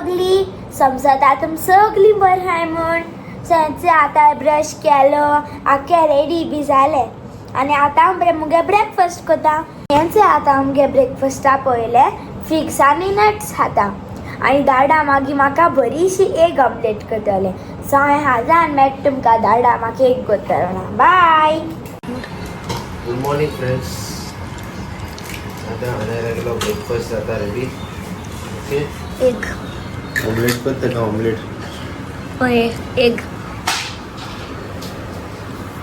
सगळी समजता तुम सगळी बरी हाय म्हण सांचे आतां ब्रश केलो आख्खे रेडी बी जाले आनी आतां हांव मुगे ब्रेकफास्ट करता हेंचे आतां आमगे ब्रेकफास्टा पयले फिग्स आनी नट्स खाता आनी धाडा मागीर म्हाका बरीशी एग ऑमलेट करतले सो हांवें हाजान मेळटा तुमकां धाडा म्हाका एग करतलो बाय. Good morning friends. आता हांवें ब्रेकफास्ट जाता रेडी. ओके एग ऑमलेट करता का ऑमलेट हय एग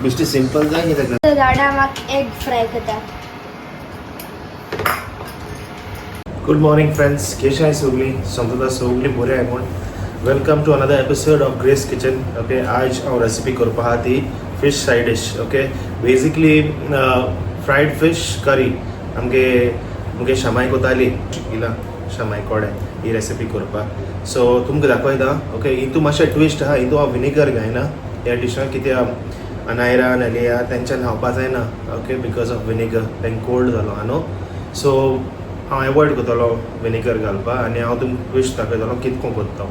बेश्टी सिंपल जाय कितें धाडा म्हाका एग फ्राय करता. Good morning friends. केश आहे सगळी समजता सगळी बरी आहे म्हण. Welcome to another episode of Grace kitchen. Okay आज हांव रेसिपी करपा आहा ती fish side dish. Okay basically fried fish curry आमगे शमाय कोताली इला शमाय कोडे ही रेसिपी करपा सो तुमकां दाखयता. ओके हितू मातशें ट्विस्ट आहा हितू हांव विनेगर घायना ह्या डिशाक कित्याक अनायरा नालिया तेंच्यान न्हावपा जायना. Okay because of vinegar तेंक cold जालो हा न्हू सो हांव एवॉयड करतलो विनेगर घालपाक आनी हांव तुमकां ट्विस्ट दाखयतलो कितको करता.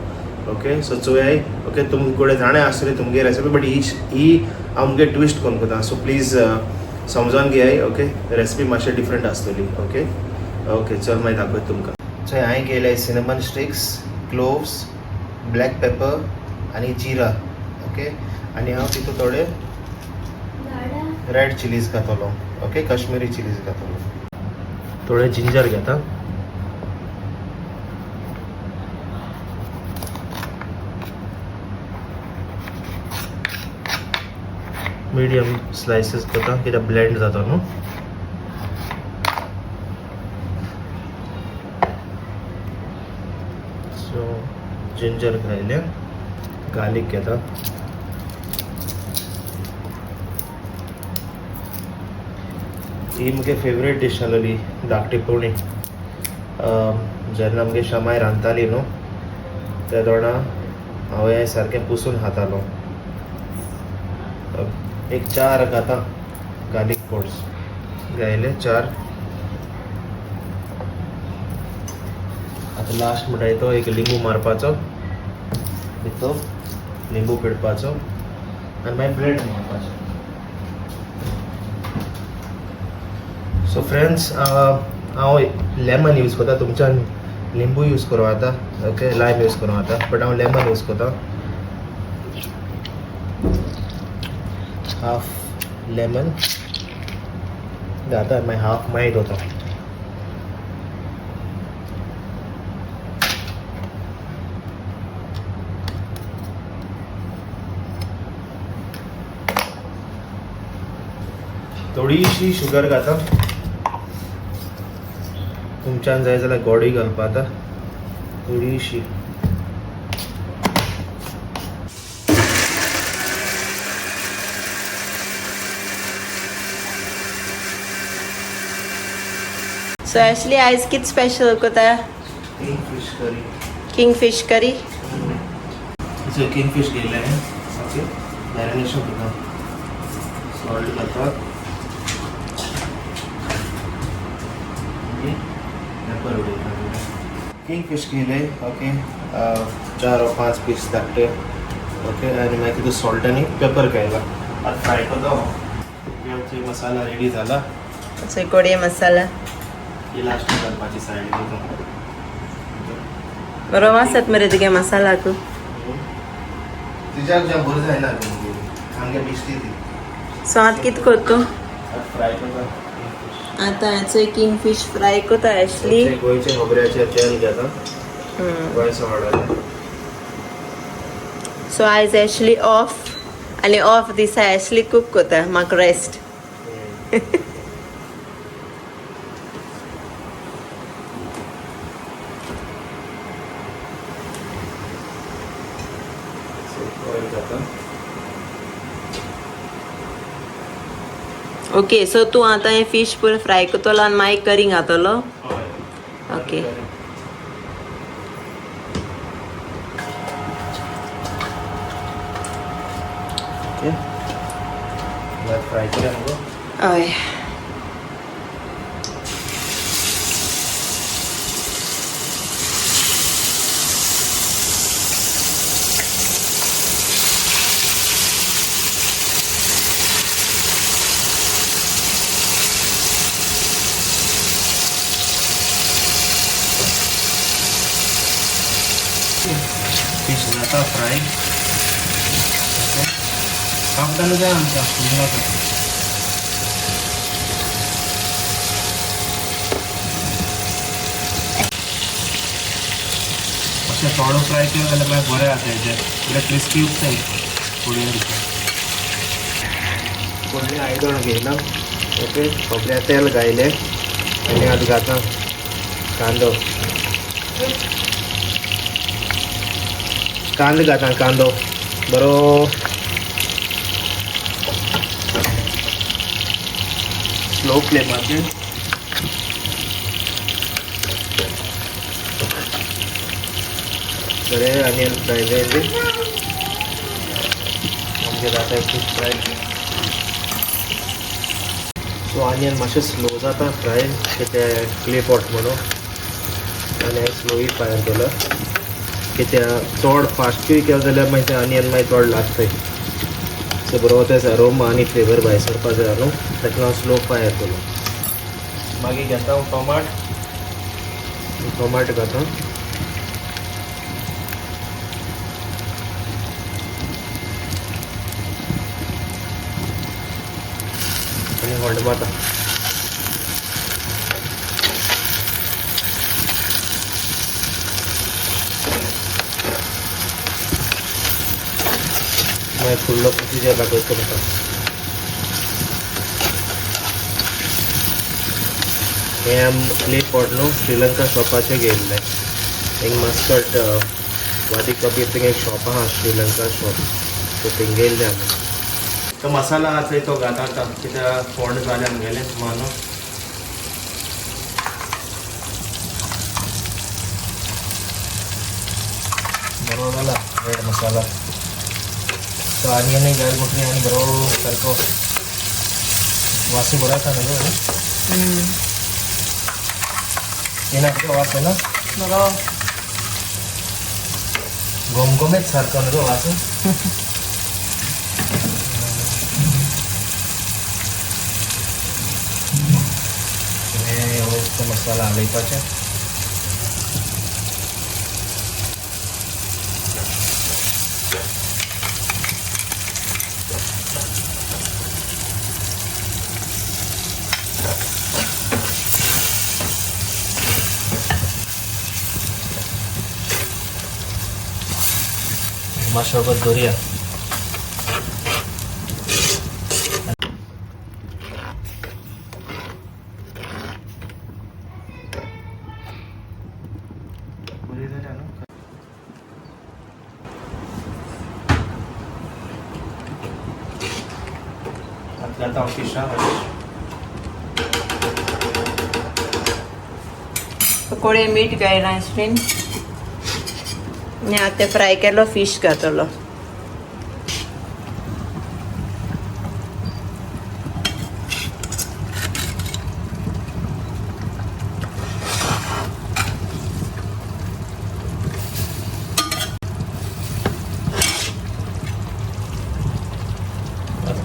Okay so चोयाय. ओके तुमचे कडेन जाणें आसतली तुमगे रेसिपी बट ही हांव मुगे ट्विस्ट करून करता सो प्लीज समजून घेयाय. ओके रेसिपी मातशें डिफरंट आसतली. ओके ओके चल मागीर दाखयता तुमकां. सो हांवें केले cinnamon sticks cloves black paper आनी जिरा. ओके आनी हांव तितून थोडे रेड चिलीज घातलो. ओके काश्मीरी चिलीज घातलो. थोडे जिंजर घेता. मीडियम स्लाइसेस करता कित्याक ब्लेंड जाता न्हू. So ginger घायले. गार्लिक घेता. ही मुगे फेवरेट डिश आसलेली धाकटी पोळी जेन्ना आमगे शमाय रांदताली न्हू त्या दोणा हांवें सारकें पुसून खातालो. एक 4 घाता गार्लिक पोड्स घायले 4. आतां लास्ट म्हणटा तो एक लिंबू मारपाचो तो लिंबू पिळपाचो आनी मागीर ब्रेड मारपाचो. सो फ्रेंड्स हांव लेमन यूज करता. तुमच्यान लिंबू यूज करूं जाता. ओके लायम यूज करूं जाता बट हांव लेमन यूज करता. हाफ लेमन घाता मागीर हाफ मागीर दोता. थोडीशी शुगर घाता. तुमच्यान जाय जाल्यार गोडूय घालपा जाता थोडीशी. सो ॲशली आयज कितें स्पेशल करता? Kingfish curry. Kingfish curry. So kingfish घेयले. ओके मॅरिनेशन करता. सॉल्ट घालता. पेपर उडयता. किंगफिश घेयले. ओके 4 वा 5 पीस धाकटे. ओके आनी मागीर तितून सॉल्ट आनी पेपर घायला. आतां फ्राय करता. आमचो मसाला रेडी जाला. सो कोडये मसाला ही लास्ट घालपाची सायड तितून. बरो आसत मरे तुगे मसालाक. तुज्याक जें बरें जायना आमगे बिश्टी ती. सो आतां कितें करता? फ्राय करता. आतां हाचो किंगफिश फ्राय करता ॲशली. गोंयचें खोबऱ्याचें तेल घेता. गोंयचो वाडा. सो आयज ॲशली ऑफ आनी ऑफ दिसा ॲशली कूक करता म्हाका रेस्ट. ओके सो तूं आतां हें फीश पुरो फ्राय करतलो आनी मागीर करी घातलो. ओके फ्राय केल्या मगो. हय फ्राय ओके कापताना जाय आमकां फुलनाका अशें थोडो फ्राय केलो जाल्यार मागीर बरें जाता हेजें थोडे क्रिस्पी उरताय फुडें भितर कोणी आयदन घेयना ओके खोबऱ्या तेल घायलें आनी आतां घाता कांदो घाता कांदो बरो स्लो फ्लेमाचेर बरें आनियन फ्राय जायले आमगे जाता फीश फ्राय सो आनियन मातशें स्लो जाता फ्राय कित्याक क्ले पॉट म्हणून आनी हांवें स्लोय फायर केलो कित्याक चड फास्टूय केलो जाल्यार मागीर तें आनियन मागीर चड लागताय सो बरोबर तें अरोमा आनी फ्लेवर भायर सरपा जाय न्हू ताका हांव स्लो फायर केलो मागीर घेता हांव टोमाट घाता आनी हळद मागीर फुडलो प्रोसिजर दाखयता तुमकां हें आम क्ले पॉट न्हू श्रीलंका शॉपाचें घेयल्लें हिंग मस्कट वादी कबीर थिंग एक शॉप आहा श्रीलंका शॉप सो थिंग गेल्ले आमी तो मसाला आहा थंय तो घाता आतां कित्याक फोंड जालें आमगेलें सुमार न्हू बरो जाला रेड मसाला तो आनियनय घाल म्हटली आनी बरो सारको वासूय बरो येता न्हू येना कितें वास येना बरो घोमघोमेत सारको न्हू तो वास तो मसाला घालपाचें माशोबत दवरया घालता हांव फिशा कोळे मीठ घायला आयस्क्रीम आनी आतां फ्राय केलो फीश घातलो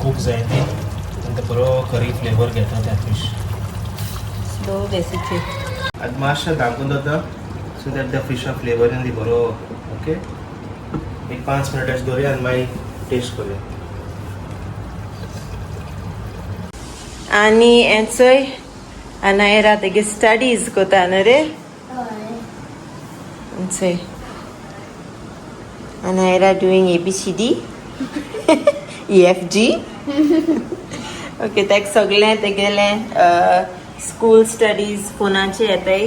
खूब जाय ती आनी तो बरो करी फ्लेवर घेता त्या फीश स्लो रेसिपी आतां मातशें धांपून दवरता सो दॅट द फिशा फ्लेवर येवन ती बरो ओके एक 5 मिनट अशें दवरया आनी मागीर टेस्ट करूया आनी हें चोय अनायरा तेगे स्टडीज कोता न्हू रे चोय Anaira doing ABCD EFG okay तेक सगळें तेगेलें स्कूल स्टडीज फोनाचेर येताय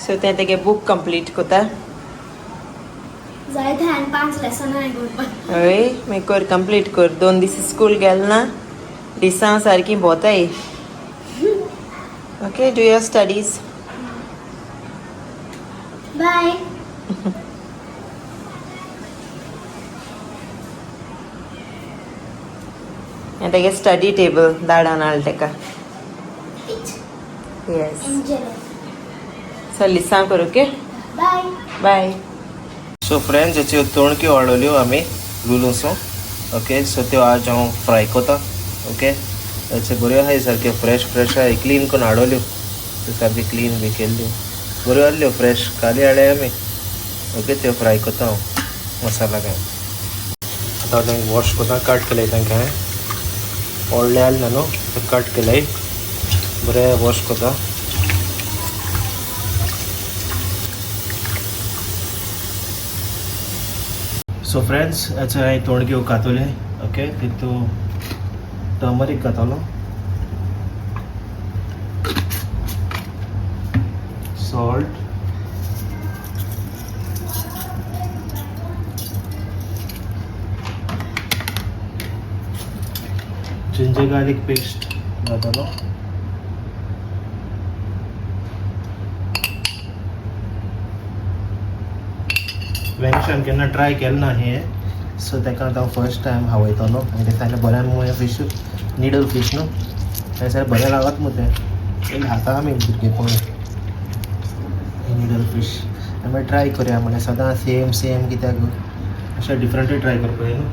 सो तें तेगे बूक कंप्लीट कोता जायते हांवें 5 लेसनां करपाक हय मागीर कर कंप्लीट कर 2 दीस स्कूल गेल ना दिसां सारकी भोंवताय okay do your studies bye हें तेगे स्टडी टेबल धाडा नाल तेका येस चल लिसां कर okay bye bye so friends हेच्यो तोणक्यो वाडोल्यो आमी लुलूसो ओके सो त्यो आज हांव फ्राय कोता ओके हेच्यो बऱ्यो आहाय सारक्यो फ्रेश आहाय क्लीन करून हाडोल्यो त्यो सारक्यो क्लीन बी केल्ल्यो बऱ्यो आहल्यो फ्रेश काली हाडल्या आमी ओके त्यो फ्राय कोता हांव मसाला काय आता हांव वॉश कोता कट केले तांकां व्हडले आसले न्हू कट केले बरें वॉश कोता सो फ्रेंड्स हेचे हांवें तोणग्यो कातोले ओके तितू टर्मरीक घातलो सॉल्ट जिंजर गार्लिक पेस्ट घातलो वेंगशान केन्ना ट्राय केलें ना हें सो ताका आतां फर्स्ट टायम हांवयतलो आनी ते सांगलें बरें मुगे फीश निडल फीश न्हू थंयसर बरें लागत मू तें पयलीं खाता आमी भुरगे पळोवन निडल फीश आमी ट्राय करया म्हळ्यार सदां सेम सेम कित्याक अशें डिफरंटूय ट्राय करपा जाय न्हू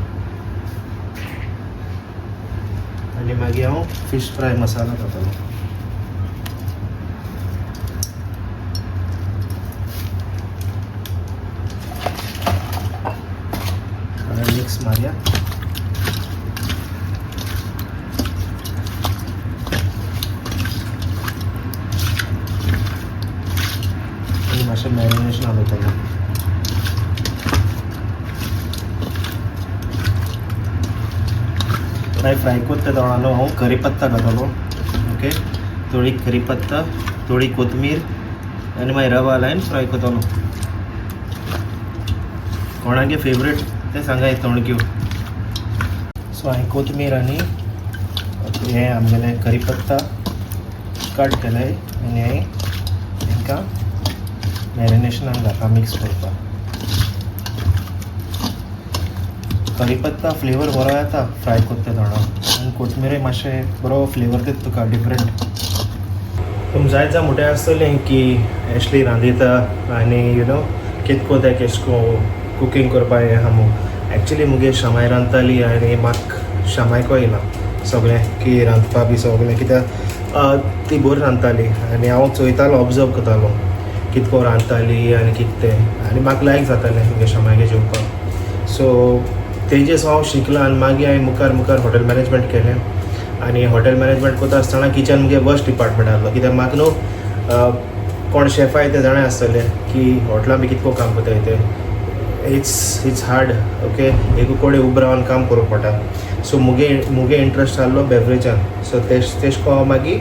आनी मागीर हांव फीश फ्राय मसाला घातलो मिक्स मारया आनी मातशें मॅरिनेशन घालतलो फ्राय कोत्ता तोणालो हांव करीपत्ता घातलो ओके थोडी करीपत्ता थोडी कोथमीर आनी मागीर रवा लायन फ्राय कोतलो कोणागे फेवरेट ते सांगाय तोणक्यो सो हांवें कोथमीर आनी हें आमगेलें करीपत्ता कट केलें आनी हांवें तांकां मॅरिनेशनान घातला मिक्स करपाक करीपत्ता फ्लेवर बरो येता फ्राय कोत्ता तोणाक आनी कोथमिरूय मातशें बरो फ्लेवर दिता तुका डिफरंट तुम जायत मुठे आसतलें की एशली रांदिता आनी यू नो कितको तें एशको कुकींग करपा हें आहा मू एक्चुली मुगे शामाय रांदताली आनी म्हाका शामायको येयला सगळें की रांदपा बी सगळें कित्याक ती बरी रांदताली आनी हांव चोयतालो ऑब्जर्व करतालो कितको रांदताली आनी कितें तें आनी म्हाका लायक जातालें मुगे शामायगे जेवपाक सो तेजेस हांव शिकलां आनी मागीर हांवें मुखार मुखार हॉटेल मॅनेजमेंट केलें आनी हॉटेल मॅनेजमेंट करता आसतना किचन मुगे वर्स्ट डिपार्टमेंट आहलो कित्याक म्हाका न्हू कोण शेफ आहाय ते जाणा आसतले की हॉटेलां बी कितको काम करताय ते इट्स हार्ड ओके एक कोडे उबो रावन काम करूंक पडटा सो मुगे इंट्रस्ट आहलो बेवरेजान सो तेशको हांव मागीर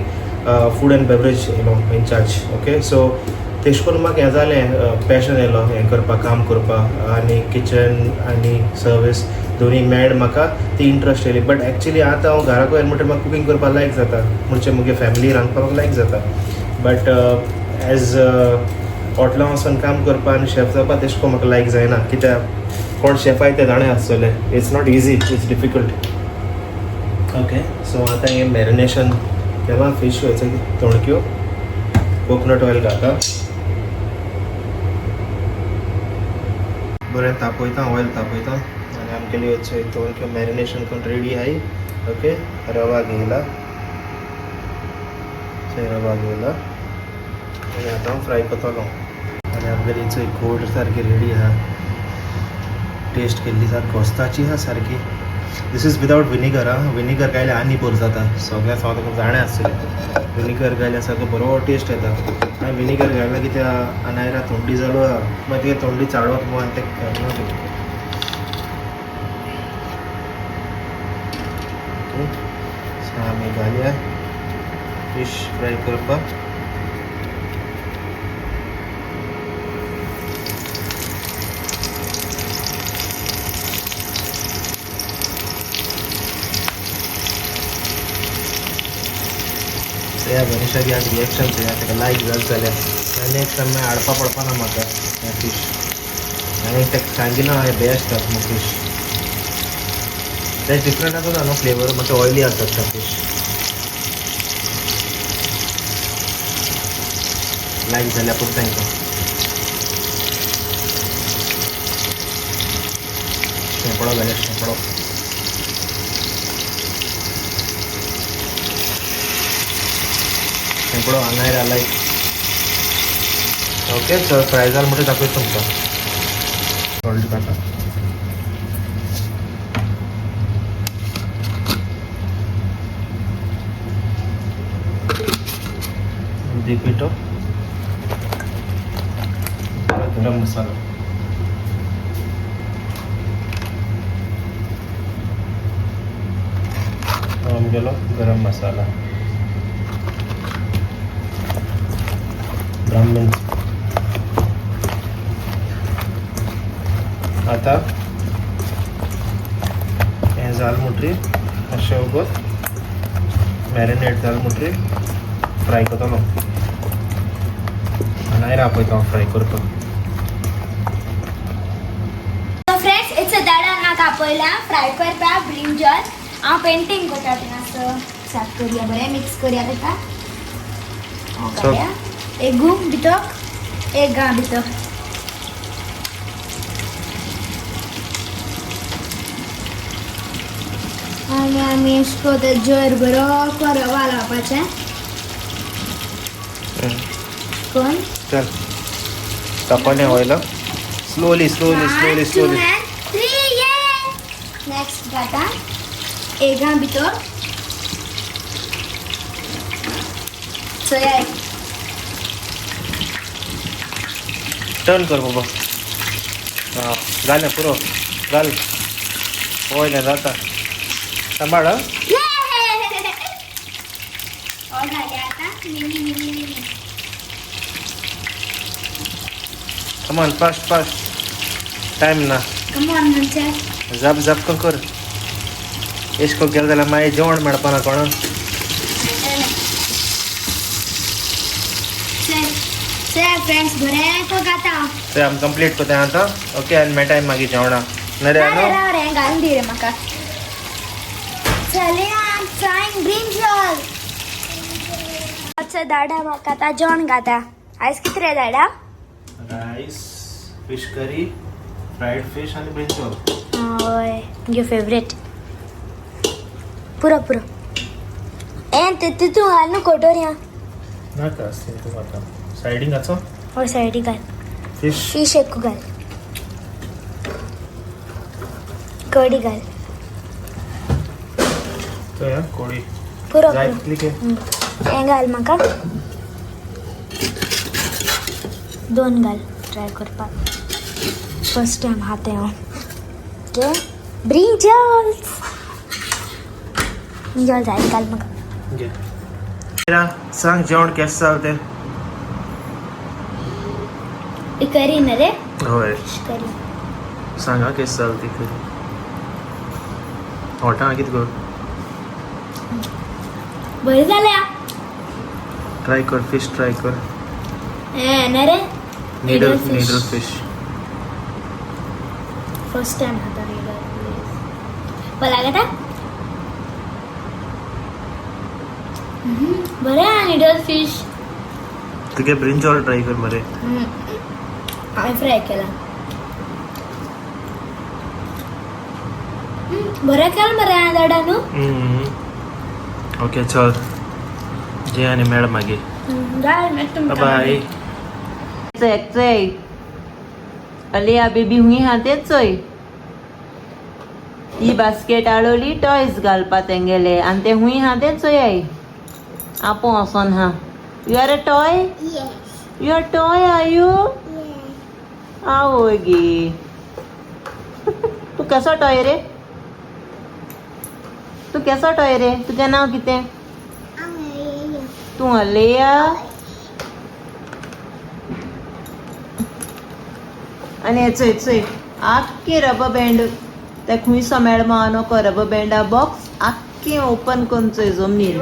फूड एंड बेवरेज येयलो इनचार्ज ओके सो तेश करून म्हाका हें जालें पॅशन येयलो हें करपाक काम करपाक आनी किचन आनी सर्वीस दोनी मेळ म्हाका ती इंट्रस्ट येयली बट एक्चुली आतां हांव घराक येयलें म्हणटकीर म्हाका कुकींग करपाक लायक जाता म्हणजे मुगे फॅमिली रांदपाक म्हाका लायक जाता बट एज हॉटेलां वचून काम करपा आनी शेफ जावपा तेश कोन्न म्हाका लायक जायना कित्याक कोण शेफ आहाय ते जाणा आसतले it's not easy it's difficult okay so आतां हें मॅरिनेशन केलां फीश हेचो तोणक्यो कोकोनट ऑयल घाता बरें तापयता ऑयल तापयता आनी आमगेली तोणक्यो मॅरिनेशन करून रेडी आहाय ओके रवा घेयला रवा घेयला आनी आतां हांव फ्राय कोतलो आनी आमगेली चोय गोड सारकी रेडी आहा टेस्ट केल्ली सारकी घोस्ताची आहा सारकी दीस इज विदाउट विनेगर आहा विनेगर घायल्यार आनी बोर जाता सगळ्याक हांव तुका जाणें आसतलें विनेगर घायल्यार सारको बरो टेस्ट येता हांवें विनेगर घायला कित्याक आनायरा थंडी जालो मागीर तिका थंडी चाळोवप मू आनी तें करना सो आमी घालया फीश फ्राय करपाक या गणेशाची आज रिएक्शन तेका लायक जालें जाल्यार नेक्स्ट टायम हाडपा पडपा ना म्हाका हें फीश आनी तेका सांगिना हें बेस्ट आसा फीश ते डिफरंट आसता न्हू फ्लेवर मातशें ऑयली आसता ते फीश लायक जाल्यार पुरो तांकां शेंपडो घाल्या शेंपडो शेंपडो आनायरा लायक ओके चल फ्राय जाल म्हणटा दाखयता तुमकां सॉल्ट घाता अर्धी पिठो गरम मसाला आमगेलो गरम मसाला ब्राह्मण आता हे जालमुट्री अशें उगत मॅरिनेट जालमुट्री फ्राय करतलो आनी रापयता फ्राय करपाक फ्रेंड्स इट्स दाडा नाक आपयला फ्राय करपा ब्रिंजल हांव पेंटींग करता असं साफ करूया बरें मिक्स करूया तेका So- एक गूम भितर एक गा भितर आनी आमी अशें कोता जर बरो कोरो वालोवपाचें कोण चल तापोवणें वयलो slowly slowly slowly slowly next घाता एगा भितर सोया टर्न कर बाबा हां घाल पुरो घाल वयलें जाता सांबाळ और घाल्या आता मिनी मिनी मिनी कमान फास्ट फास्ट टायम ना कम ऑन म्हणजे झप झप करून कर एशको गेलो जाल्यार मागीर जेवण मेळपा ना कोणाक चल फ्रेंड्स बरें तो गाता ते आमी कंप्लीट कोता आतां ओके आनी मेळटाय मागीर जेवणा नरे न्हू राव रे घालून दी रे म्हाका चले ट्रायंग ब्रिंजल अच्छा दाडा म्हाका आतां जेवण घाता आयज कितें रे दाडा रायस फिश करी फ्रायड फिश आनी ब्रिंजॉल हय तुगे फेवरेट पुरो पुरो ए तितून घाल न्हू कोटोऱ्या नाका आसता तूं आतां सायडीन घाचो हय सायडी घाल फिश फिश एक घाल कडी घाल तो या कोळी पुरो जाय पुरो तितली घे हें घाल म्हाका दोन घाल ट्राय करपाक फर्स्ट टायम हाते हांव ओके ब्रिंजल्स ब्रिंजल जाय घाल म्हाका घे मेरा सांग जेवण केस जाल तें ही करी ना रे हय करी सांगा केस जाल ती करी हॉटां कितें कर बरी जाल्या ट्राय कर फिश ट्राय कर ए ना रे needle needle fish first time हाता नीडल बला गटा बरें आहा नीडल फिश तुगे ब्रिंजॉल ट्राय कर मरे हांवें फ्राय केला बरें केलें मरे हांवें दाडा न्हू ओके चल जे आनी मेळ मागीर जाय मेळटा बाय चोय अलिया बेबी हुई हाते चोय ही बास्केट आडोली टॉयज घालपा तेंगेले आनी ते हुई हाते चोय आपो वोसोन हा you are a toy you are toy are you आवोगी तू केसो टॉय रे तू केसो टॉय रे तुजें नांव कितें तूं अलेया आनी हे चोय चोय आख्खी रबर बँड ते खुंयसो मेळमा नको रबर बँडा बॉक्स आख्खी ओपन करून चोय जमनीर